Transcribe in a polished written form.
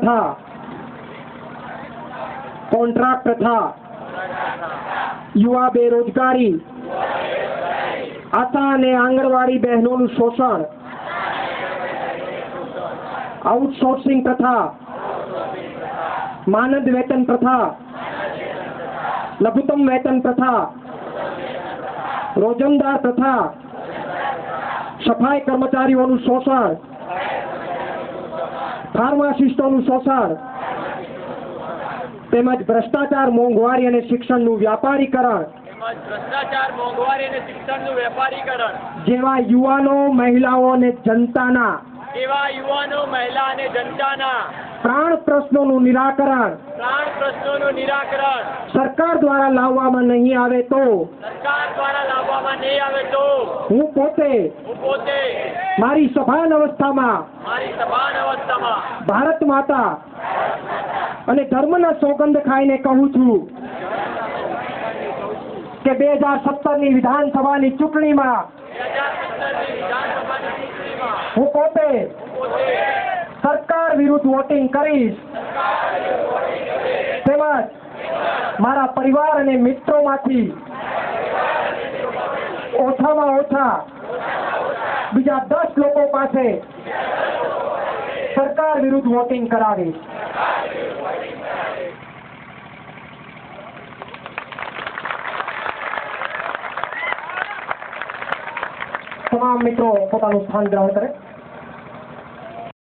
था कॉन्ट्रैक्ट था युवा बेरोजगारी आशा અને આંગણવાડી બહેનોનું શોષણ આઉટસોર્સિંગ પ્રથા માનદ વેતન પ્રથા લઘુત્તમ વેતન પ્રથા રોજમદાર પ્રથા સફાઈ કર્મચારીઓનું શોષણ ફાર્માસિસ્ટોનું શોષણ તેમજ ભ્રષ્ટાચાર મોંઘવારી અને શિક્ષણનું વ્યાપારીકરણ જેવા યુવાનો મહિલાઓ અને જનતાના પ્રાણ પ્રશ્નોનું નિરાકરણ સરકાર દ્વારા લાવવામાં નહીં આવે તો હું પોતે મારી સભાન અવસ્થામાં ભારત માતા અને ધર્મના સોગંદ ખાઈને કહું છું કે 2017ની વિધાનસભાની ચૂંટણીમાં હું પોતે સરકાર વિરુદ્ધ વોટિંગ કરીશ તેમજ મારા પરિવાર અને મિત્રોમાંથી ઓછામાં ઓછા બીજા 10 લોકો પાસે સરકાર વિરુદ્ધ વોટિંગ કરાવીશ. તમામ મિત્રો પોતાનું સ્થાન ગ્રહણ કરે.